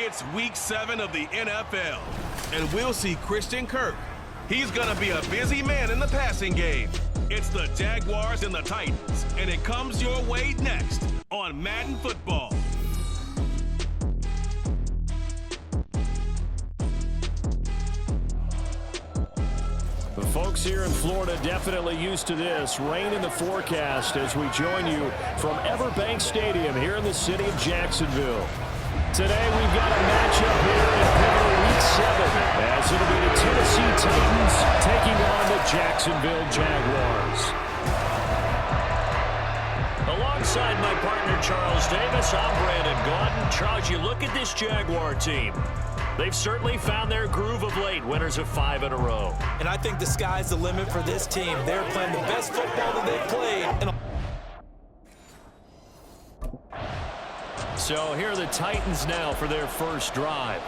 It's Week 7 of the NFL, and we'll see Christian Kirk. He's going to be a busy man in the passing game. It's the Jaguars and the Titans, and it comes your way next on Madden Football. The folks here in Florida definitely used to this. Rain in the forecast as we join you from Everbank Stadium here in the city of Jacksonville. Today we've got a matchup here in pivotal Week 7 as it'll be the Tennessee Titans taking on the Jacksonville Jaguars. Alongside my partner Charles Davis, I'm Brandon Gaudin. Charles, you look at this Jaguar team. They've certainly found their groove of late, winners of 5 in a row. And I think the sky's the limit for this team. They're playing the best football that they've played. So here are the Titans now for their first drive.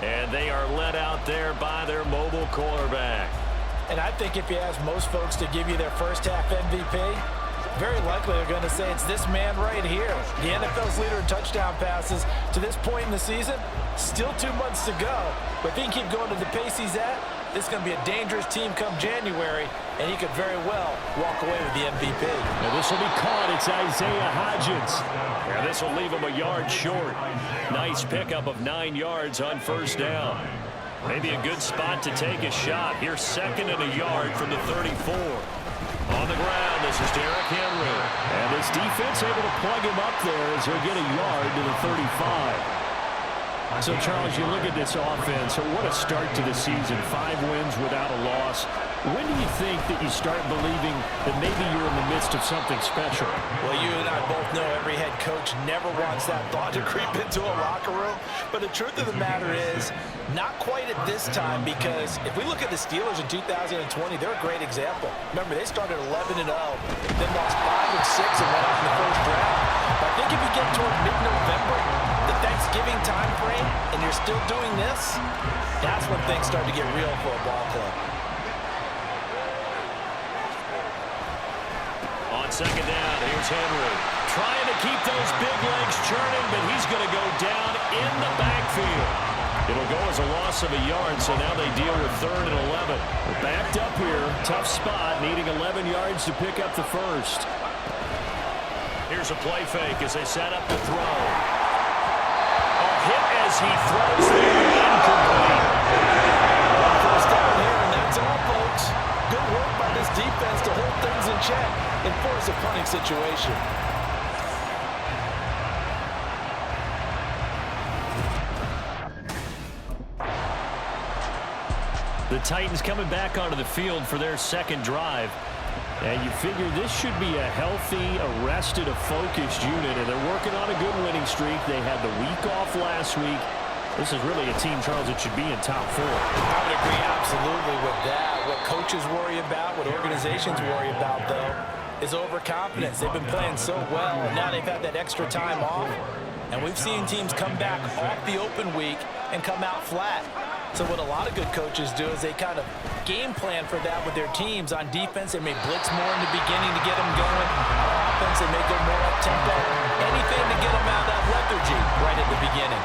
And they are led out there by their mobile quarterback. And I think if you ask most folks to give you their first half MVP, very likely they're going to say it's this man right here. The NFL's leader in touchdown passes to this point in the season. Still 2 months to go. But if he can keep going to the pace he's at, this is going to be a dangerous team come January, and he could very well walk away with the MVP. And this will be caught. It's Isaiah Hodgins. And this will leave him a yard short. Nice pickup of 9 yards on first down. Maybe a good spot to take a shot. Here's 2nd and a yard from the 34. On the ground, this is Derrick Henry. And this defense able to plug him up there as he'll get a yard to the 35. So, Charles, you look at this offense, so what a start to the season. 5 wins without a loss. When do you think that you start believing that maybe you're in the midst of something special? Well, you and I both know every head coach never wants that thought to creep into a locker room. But the truth of the matter is, not quite at this time, because if we look at the Steelers in 2020, they're a great example. Remember, they started 11-0, then lost 5 and 6 and went out in the first draft. But I think if you get toward mid-November, the Thanksgiving time frame, and you're still doing this, that's when things start to get real for a ball club. On 2nd down, here's Henry. Trying to keep those big legs churning, but he's going to go down in the backfield. It'll go as a loss of a yard, so now they deal with 3rd and 11. We're backed up here. Tough spot, needing 11 yards to pick up the first. Here's a play fake as they set up to throw. Hit as he throws there, incomplete. First down here, and that's all, folks. Good work by this defense to hold things in check and force a punting situation. The Titans coming back onto the field for their 2nd drive. And you figure this should be a healthy, arrested, a focused unit. And they're working on a good winning streak. They had the week off last week. This is really a team, Charles, that should be in top 4. I would agree absolutely with that. What coaches worry about, what organizations worry about, though, is overconfidence. They've been playing so well, and now they've had that extra time off. And we've seen teams come back off the open week and come out flat. So what a lot of good coaches do is they kind of game plan for that with their teams. On defense, they may blitz more in the beginning to get them going. On offense, they may go more up-tempo. Anything to get them out of that lethargy right at the beginning.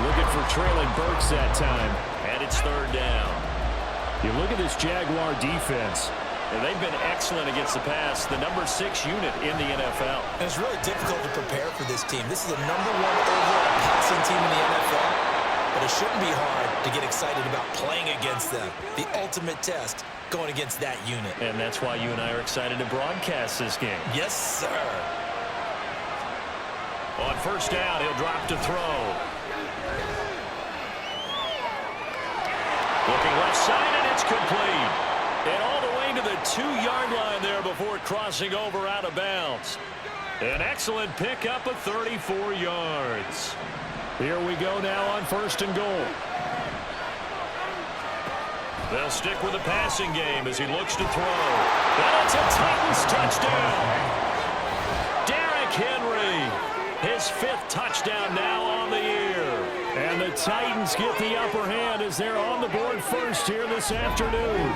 Looking for trailing Burks that time. And it's 3rd down. You look at this Jaguar defense. And they've been excellent against the pass. The number 6 unit in the NFL. And it's really difficult to prepare for this team. This is the number 1 overall passing team in the NFL. But it shouldn't be hard to get excited about playing against them. The ultimate test going against that unit. And that's why you and I are excited to broadcast this game. Yes, sir. On first down, he'll drop to throw. Looking left side, and it's complete. And all the way to the 2-yard line there before crossing over out of bounds. An excellent pickup of 34 yards. Here we go now on 1st and goal. They'll stick with the passing game as he looks to throw. And it's a Titans touchdown. Derrick Henry, his 5th touchdown now on the year. And the Titans get the upper hand as they're on the board first here this afternoon.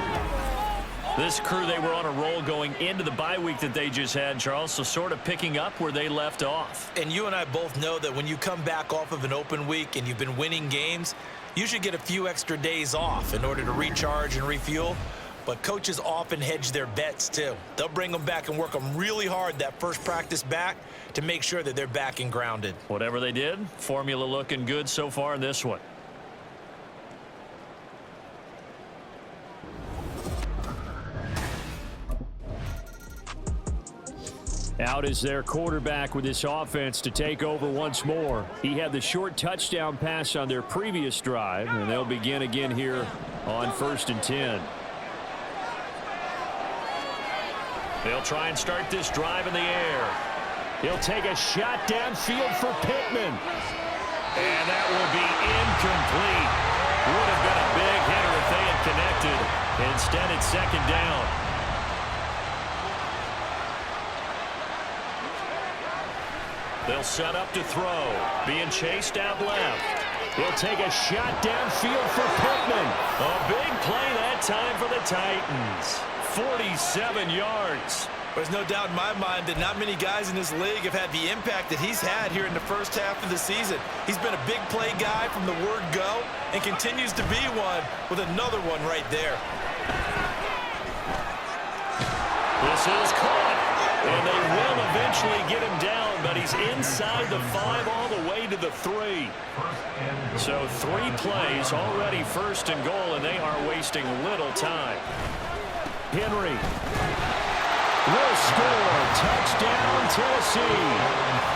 This crew, they were on a roll going into the bye week that they just had, Charles, so sort of picking up where they left off. And you and I both know that when you come back off of an open week and you've been winning games, you should get a few extra days off in order to recharge and refuel. But coaches often hedge their bets, too. They'll bring them back and work them really hard that first practice back to make sure that they're back and grounded. Whatever they did, formula looking good so far in this one. Out is their quarterback with this offense to take over once more. He had the short touchdown pass on their previous drive, and they'll begin again here on 1st and 10. They'll try and start this drive in the air. He'll take a shot downfield for Pittman. And that will be incomplete. Would have been a big hitter if they had connected. Instead, it's 2nd down. They'll set up to throw. Being chased out left. He'll take a shot downfield for Pittman. A big play that time for the Titans. 47 yards. There's no doubt in my mind that not many guys in this league have had the impact that he's had here in the first half of the season. He's been a big play guy from the word go and continues to be one with another one right there. This is caught. And they will eventually get him down, but he's inside the 5 all the way to the 3. So 3 plays already 1st and goal, and they are wasting little time. Henry will score. Touchdown, Tennessee.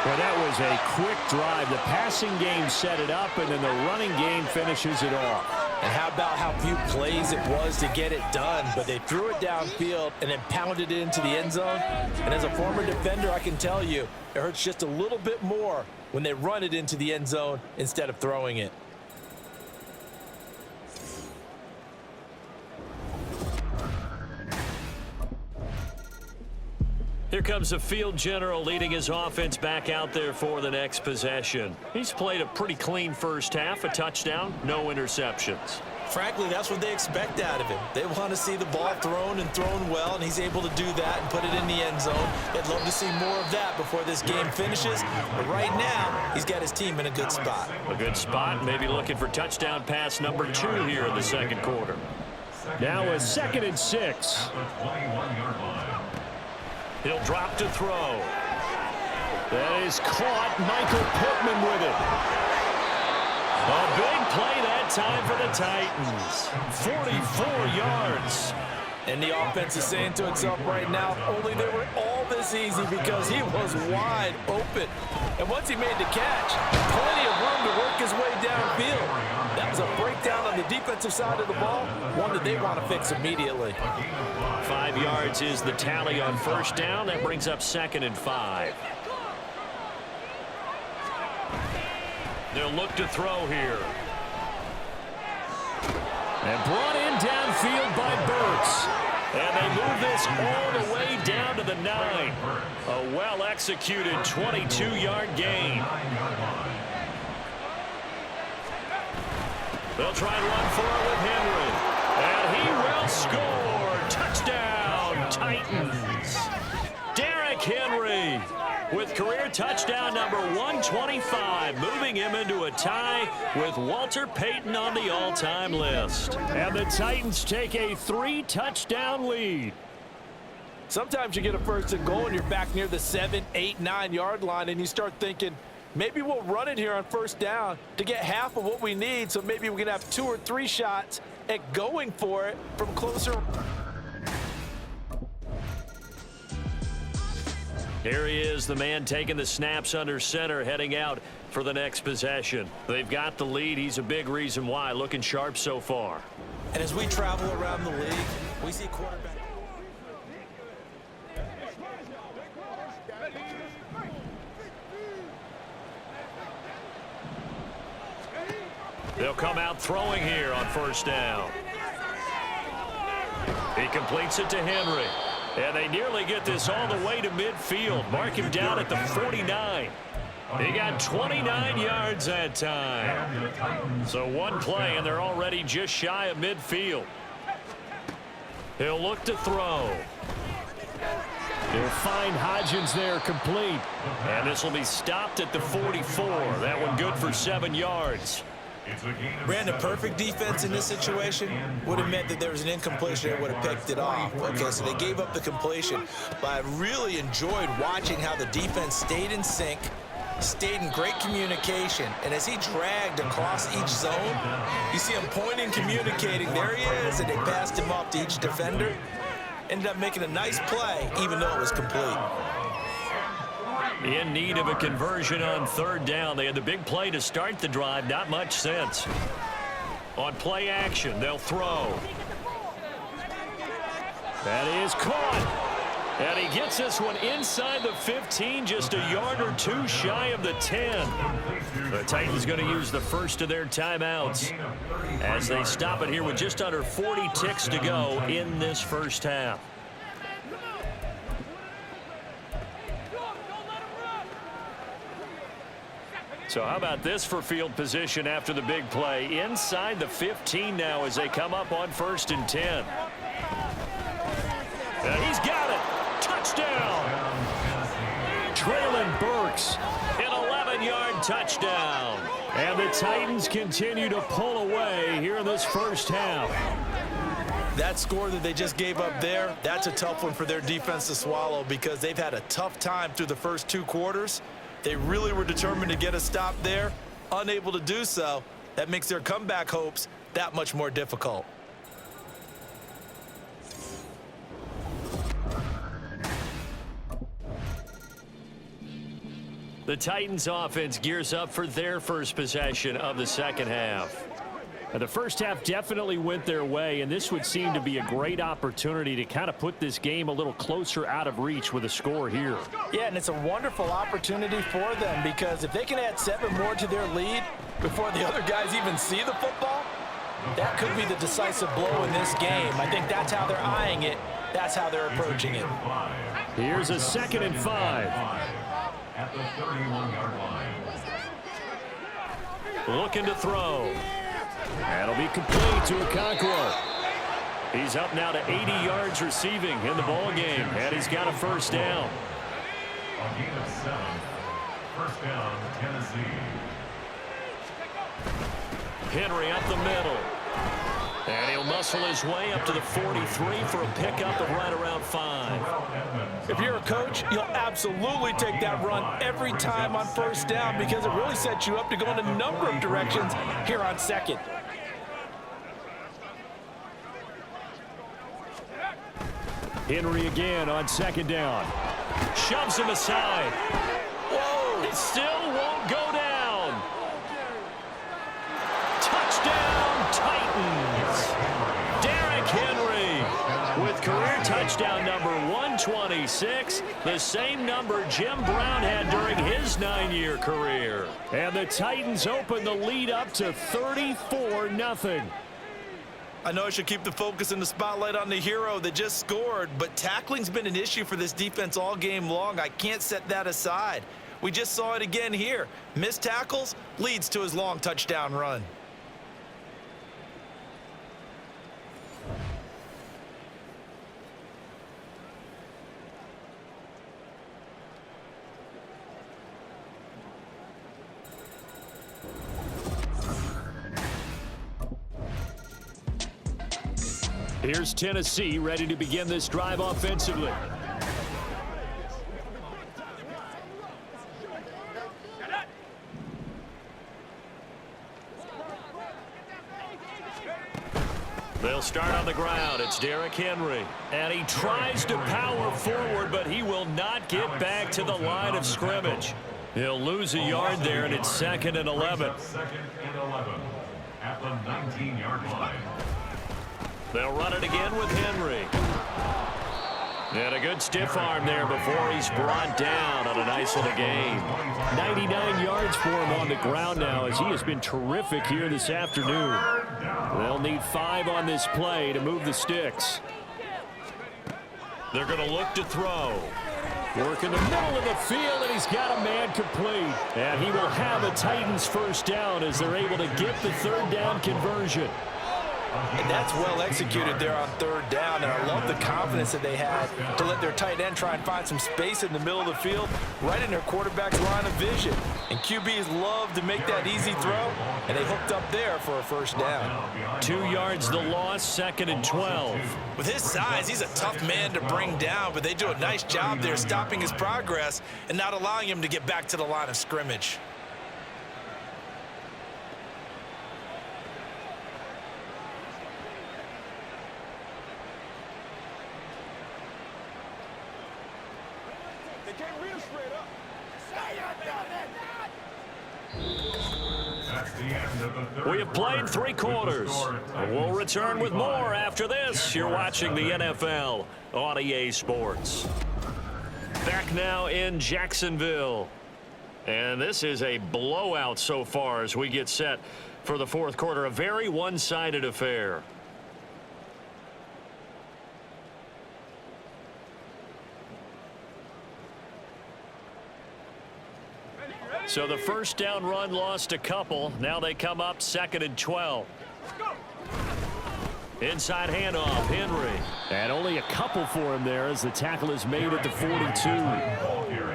Well, that was a quick drive. The passing game set it up, and then the running game finishes it off. And how about how few plays it was to get it done, but they threw it downfield and then pounded it into the end zone. And as a former defender, I can tell you, it hurts just a little bit more when they run it into the end zone instead of throwing it. Here comes the field general leading his offense back out there for the next possession. He's played a pretty clean first half, a touchdown, no interceptions. Frankly, that's what they expect out of him. They want to see the ball thrown and thrown well, and he's able to do that and put it in the end zone. They'd love to see more of that before this game finishes. But right now, he's got his team in a good spot. A good spot, maybe looking for touchdown pass number 2 here in the 2nd quarter. Now a 2nd and 6. He'll drop to throw. That is caught. Michael Pittman with it. A big play that time for the Titans. 44 yards. And the offense is saying to itself right now, only they were all this easy because he was wide open. And once he made the catch, plenty of room to work his way downfield. That was a breakdown on the defensive side of the ball, one that they want to fix immediately. 5 yards is the tally on 1st down. That brings up 2nd and 5. They'll look to throw here. And brought in downfield by Burks. And they move this all the way down to the 9. A well-executed 22-yard gain. They'll try and run for it with Henry. And he will score. Touchdown, Titans. Derrick Henry with career touchdown number 125, moving him into a tie with Walter Payton on the all-time list. And the Titans take a 3-touchdown lead. Sometimes you get a 1st and goal and you're back near the 7, 8, 9-yard line and you start thinking, maybe we'll run it here on 1st down to get half of what we need, so maybe we can have 2 or 3 shots at going for it from closer. Here he is, the man taking the snaps under center, heading out for the next possession. They've got the lead. He's a big reason why. Looking sharp so far. And as we travel around the league, we see quarterback. They'll come out throwing here on 1st down. He completes it to Henry. And they nearly get this all the way to midfield. Mark him down at the 49. He got 29 yards that time. So one play, and they're already just shy of midfield. He'll look to throw. He'll find Hodgins there complete. And this will be stopped at the 44. That one good for 7 yards. Ran the perfect defense in this situation. Would have meant that there was an incompletion that would have picked it off. Okay, so they gave up the completion. But I really enjoyed watching how the defense stayed in sync, stayed in great communication. And as he dragged across each zone, you see him pointing, communicating. There he is, and they passed him off to each defender. Ended up making a nice play, even though it was complete. In need of a conversion on 3rd down. They had the big play to start the drive. Not much sense. On play action, they'll throw. That is caught. And he gets this one inside the 15, just a yard or two shy of the 10. The Titans going to use the first of their timeouts as they stop it here with just under 40 ticks to go in this first half. So how about this for field position after the big play? Inside the 15 now as they come up on 1st and 10. And he's got it. Touchdown. Traylon Burks, an 11-yard touchdown. And the Titans continue to pull away here in this first half. That score that they just gave up there, that's a tough one for their defense to swallow because they've had a tough time through the first 2 quarters. They really were determined to get a stop there, unable to do so. That makes their comeback hopes that much more difficult. The Titans offense gears up for their first possession of the second half. The first half definitely went their way, and this would seem to be a great opportunity to kind of put this game a little closer out of reach with a score here. Yeah, and it's a wonderful opportunity for them because if they can add 7 more to their lead before the other guys even see the football, that could be the decisive blow in this game. I think that's how they're eyeing it. That's how they're approaching it. Here's a 2nd and 5. At the 31-yard line. Looking to throw. That'll be complete to Okonkwo. He's up now to 80 yards receiving in the ball game, and he's got a first down. On gain of 7, first down, Tennessee. Henry up the middle. And he'll muscle his way up to the 43 for a pickup of right around 5. If you're a coach, you'll absolutely take that run every time on first down because it really sets you up to go in a number of directions here on 2nd. Henry again on 2nd down. Shoves him aside. Whoa! It still won't go down. Touchdown, Titans. Derrick Henry with career touchdown number 126, the same number Jim Brown had during his 9-year career. And the Titans open the lead up to 34-0. I know I should keep the focus and the spotlight on the hero that just scored, but tackling's been an issue for this defense all game long. I can't set that aside. We just saw it again here. Missed tackles leads to his long touchdown run. Here's Tennessee ready to begin this drive offensively. They'll start on the ground. It's Derrick Henry. And he tries to power forward, but he will not get back to the line of scrimmage. He'll lose a yard there, and it's 2nd and 11. 2nd and 11 at the 19-yard line. They'll run it again with Henry. And a good stiff arm there before he's brought down on a nice little gain. 99 yards for him on the ground now as he has been terrific here this afternoon. They'll need 5 on this play to move the sticks. They're going to look to throw. Work in the middle of the field, and he's got a man complete. And he will have a Titans first down as they're able to get the 3rd down conversion. And that's well executed there on third down, and I love the confidence that they had to let their tight end try and find some space in the middle of the field, right in their quarterback's line of vision. And QBs love to make that easy throw, and they hooked up there for a first down. 2 yards the loss, 2nd and 12. With his size, he's a tough man to bring down, but they do a nice job there stopping his progress and not allowing him to get back to the line of scrimmage. We have played 3 quarters. We'll return with more after this. You're watching the NFL on EA Sports. Back now in Jacksonville. And this is a blowout so far as we get set for the 4th quarter. A very one-sided affair. So the first down run lost a couple. Now they come up 2nd and 12. Inside handoff, Henry. And only a couple for him there as the tackle is made at the 42.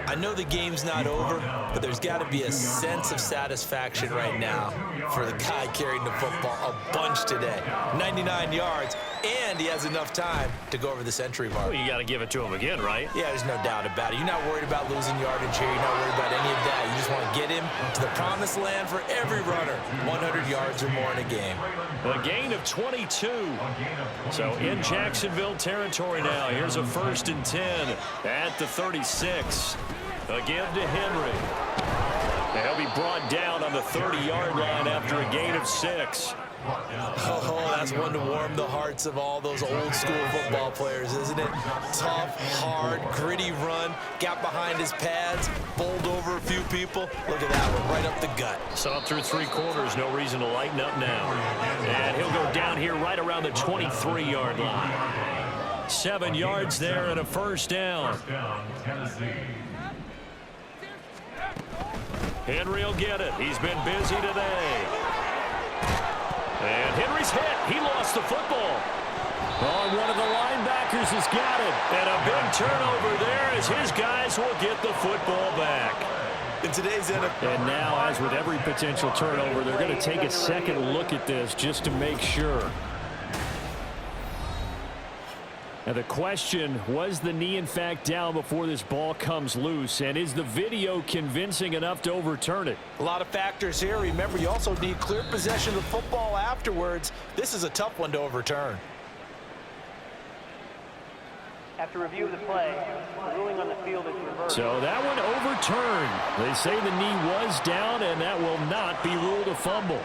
I know the game's not over, but there's got to be a sense of satisfaction right now for the guy carrying the football a bunch today. 99 yards, and he has enough time to go over the century mark. Well, you got to give it to him again, right? Yeah, there's no doubt about it. You're not worried about losing yardage here. You're not worried about any of that. You just want to get him to the promised land for every runner. 100 yards or more in a game. A gain of 22. So in Jacksonville territory now. Here's a 1st and 10 at the 36. Again to Henry. And he'll be brought down on the 30-yard line after a gain of 6. Oh, that's one to warm the hearts of all those old-school football players, isn't it? Tough, hard, gritty run, got behind his pads, bowled over a few people. Look at that one, right up the gut. So up through 3 quarters, no reason to lighten up now. And he'll go down here right around the 23-yard line. 7 yards there and a first down. Henry will get it. He's been busy today. And Henry's hit. He lost the football. Oh, one of the linebackers has got it. And a big turnover there as his guys will get the football back. In today's NFL. And now, as with every potential turnover, they're going to take a second look at this just to make sure. Now the question, was the knee in fact down before this ball comes loose? And is the video convincing enough to overturn it? A lot of factors here. Remember, you also need clear possession of the football afterwards. This is a tough one to overturn. After review of the play, the ruling on the field is reversed. So that one overturned. They say the knee was down, and that will not be ruled a fumble.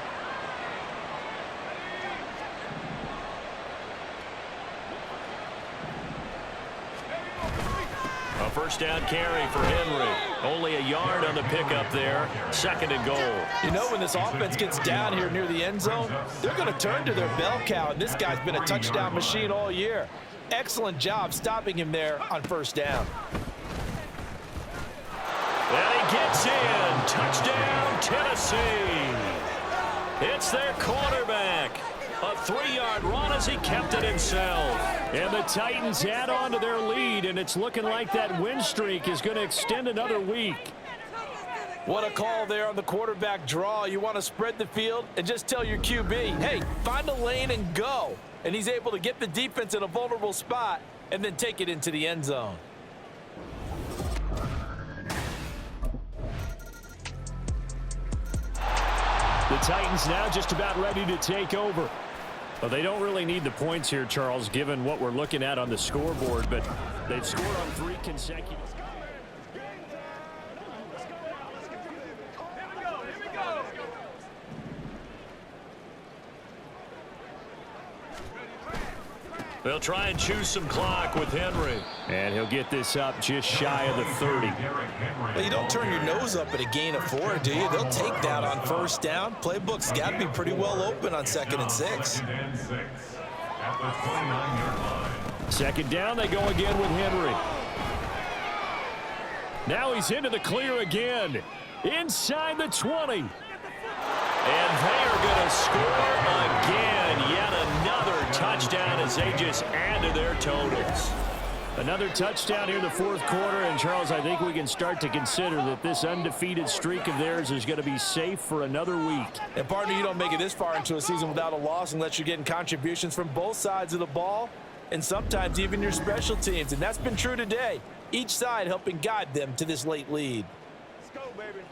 A first down carry for Henry. Only a yard on the pickup there. 2nd and goal. You know, when this offense gets down here near the end zone, they're going to turn to their bell cow, and this guy's been a touchdown machine all year. Excellent job stopping him there on first down. And he gets in. Touchdown, Tennessee. It's their quarterback. A 3-yard run as he kept it himself. And the Titans add on to their lead, and it's looking like that win streak is going to extend another week. What a call there on the quarterback draw. You want to spread the field and just tell your QB, hey, find a lane and go. And he's able to get the defense in a vulnerable spot and then take it into the end zone. The Titans now just about ready to take over. Well, they don't really need the points here, Charles, given what we're looking at on the scoreboard, but they've scored on 3 consecutive. They'll try and choose some clock with Henry. And he'll get this up just shy of the 30. Well, you don't turn your nose up at a gain of 4, do you? They'll take that on first down. Playbook's got to be pretty well open on 2nd and 6. Second down, they go again with Henry. Now he's into the clear again. Inside the 20. And they are going to score again. Yet touchdown as they just add to their totals. Another touchdown here in the fourth quarter, and Charles, I think we can start to consider that this undefeated streak of theirs is going to be safe for another week. And partner, you don't make it this far into a season without a loss unless you're getting contributions from both sides of the ball and sometimes even your special teams, and that's been true today. Each side helping guide them to this late lead. Let's go, baby.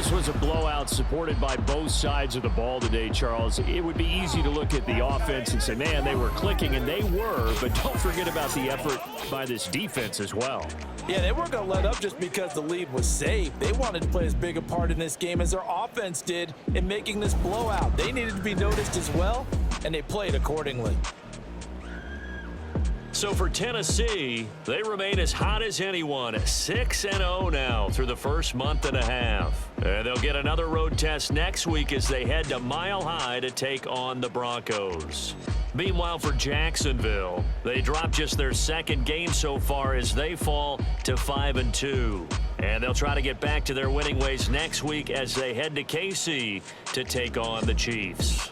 This was a blowout supported by both sides of the ball today, Charles. It would be easy to look at the offense and say, man, they were clicking, and they were, but don't forget about the effort by this defense as well. Yeah, they weren't going to let up just because the lead was safe. They wanted to play as big a part in this game as their offense did in making this blowout. They needed to be noticed as well, and they played accordingly. So for Tennessee, they remain as hot as anyone, 6-0 now through the first month and a half. And they'll get another road test next week as they head to Mile High to take on the Broncos. Meanwhile, for Jacksonville, they dropped just their second game so far as they fall to 5-2. And they'll try to get back to their winning ways next week as they head to KC to take on the Chiefs.